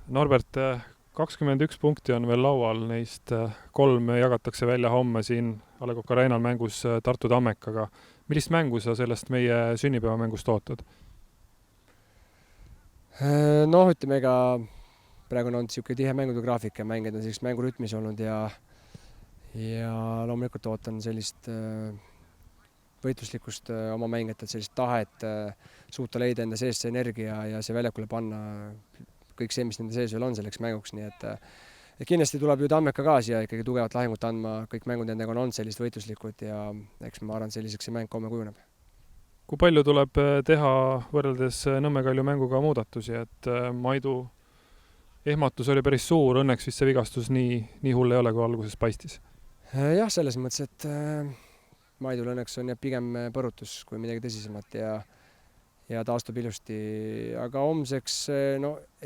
Norbert, 21 punkti on veel laual, neist 3 jagatakse välja homme siin A. Le Coq Arena'l mängus Tartu Tammekaga. Millist mängu sa sellest meie sünnipäevamängust ootad? Noh, ütleme, ega praegu on olnud niisugune tihe mängude graafik ja mängijad on sellist mängurütmis olnud ja loomulikult ootan sellist võitluslikkust oma mängijatelt, sellist tahet suuta leida enda sees see energia ja see väljakule panna kõik see, mis nende sees veel on selleks mänguks, nii et kindlasti tuleb ju Tammeka ka siia ikkagi tugevat lahingut andma, kõik mängud nendega on olnud sellist võitluslikud ja eks ma arvan, selliseks see mäng homme kujuneb. Kui palju tuleb teha võrreldes Nõmme Kalju mänguga muudatusi, et Maidu ehmatus oli päris suur, õnneks vist see vigastus nii hull ei ole, kui alguses paistis? Jah, selles mõttes, et Maidul õnneks on pigem põrutus kui midagi tõsisemat ja taastub ilusti, aga homseks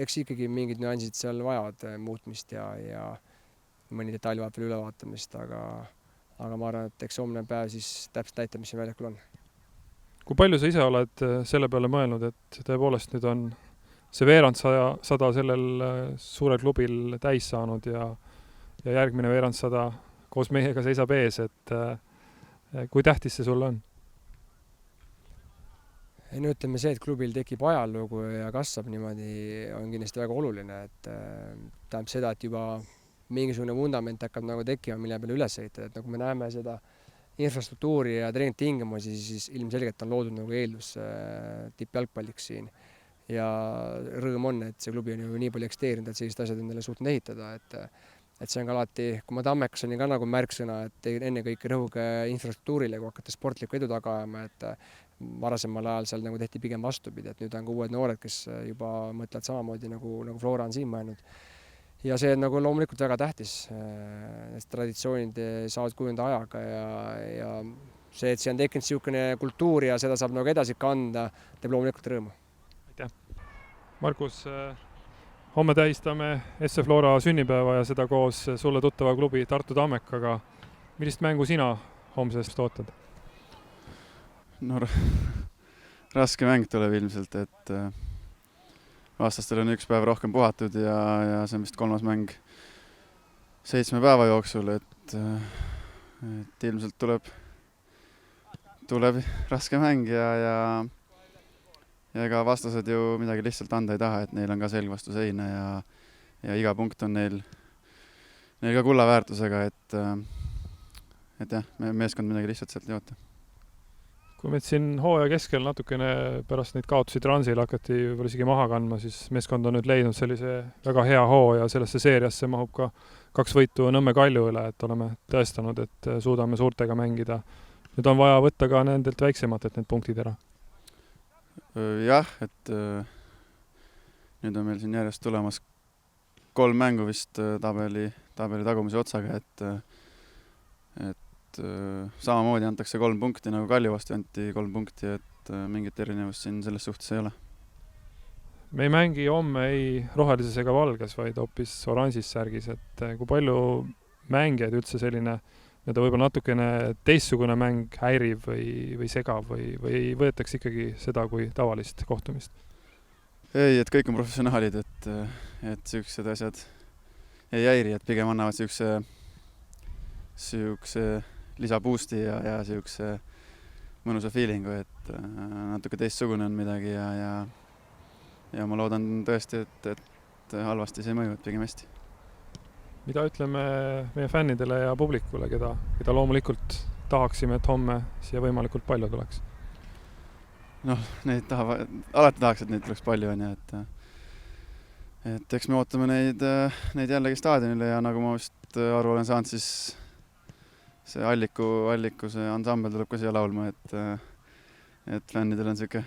eks ikkagi mingid nüansid seal vajavad muutmist ja mõni detail vajab veel ülevaatamist, aga ma arvan, et eks homne päev siis täpselt näitab, mis siin väljakul on. Kui palju sa ise oled selle peale mõelnud, et tõepoolest nüüd on see veerand sada sellel suurel klubil täis saanud ja järgmine veerand sada koos meiega seisab ees, et kui tähtis see sulle on? Ütleme see, et klubil tekib ajalugu ja kasvab niimoodi, on kindlasti väga oluline, et tähendab seda, et juba mingisugune vundament hakkab nagu tekkima, mille peale üles ehitada, et nagu me näeme seda infrastruktuuri ja treeningtingimusi, siis ilmselgelt on loodud nagu eeldus tippjalgpalliks siin. Ja rõõm on, et see klubi on ju nii palju eksteerinud, et sellised asjad endale suutnud ehitada, et see on ka alati, kui ma Tammekas olin ka nagu märksõna, et enne kõik rõhuge infrastruktuurile, kui hakata sportlikku edu taga ajama, et varasemal ajal seal nagu tehti pigem vastupidi, et nüüd on ka uued noored, kes juba mõtlevad samamoodi nagu Flora on siin mõelnud. Ja see on nagu loomulikult väga tähtis, traditsioonid saavad kujunda ajaga ja see, et see on tekkinud niisugune kultuur ja seda saab nagu edasi kanda, teeb loomulikult rõõmu. Aitäh! Markus, homme tähistame SC Flora sünnipäeva ja seda koos sulle tuttava klubi Tartu Tammekaga. Millist mängu sina homsest ootad? No raske mäng tuleb ilmselt, et vastastel on üks päev rohkem puhatud ja see on vist 3. mäng 7 päeva jooksul, et ilmselt tuleb raske mäng ja ega vastased ju midagi lihtsalt anda ei taha, et neil on ka selg vastu seina ja iga punkt on neil ka kulla väärtusega, et jah, meeskond midagi lihtsalt sealt ei oota. Kui meid siin hooaja keskel natukene pärast neid kaotusi Transil hakati võib-olla isegi maha kandma, siis meeskond on nüüd leidnud sellise väga hea hoo ja sellesse seeriasse mahub ka 2 võitu Nõmme Kalju üle, et oleme tõestanud, et suudame suurtega mängida. Nüüd on vaja võtta ka nendelt väiksematelt need punktid ära. Jah, et nüüd on meil siin järjest tulemas 3 mängu vist tabeli tagumise otsaga, et samamoodi antakse 3 punkti nagu Kalju vastu anti 3 punkti, et mingit erinevust siin selles suhtes ei ole. Me ei mängi homme ei rohelises ega valges, vaid hoopis oranžis särgis, et kui palju mängijaid üldse selline võib-olla natukene teistsugune mäng häirib või segav või võetakse ikkagi seda kui tavalist kohtumist? Ei, et kõik on professionaalid, et sellised asjad ei häiri, et pigem annavad selline lisaboost'i ja selline mõnusa feelingu, et natuke teistsugune on midagi ja ma loodan tõesti, et halvasti see ei mõju, et pigem hästi. Mida ütleme meie fännidele ja publikule, keda loomulikult tahaksime, et homme siia võimalikult palju tuleks? Neid alati tahaks, et neid tuleks palju, et eks me ootame neid jällegi staadionile ja nagu ma vist aru olen saanud, siis see Alliku see ansambel tuleb ka siia laulma, et fännidel on selline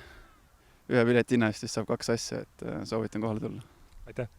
1 pileti hinna eest, siis saab 2 asja, et soovitan kohale tulla. Aitäh!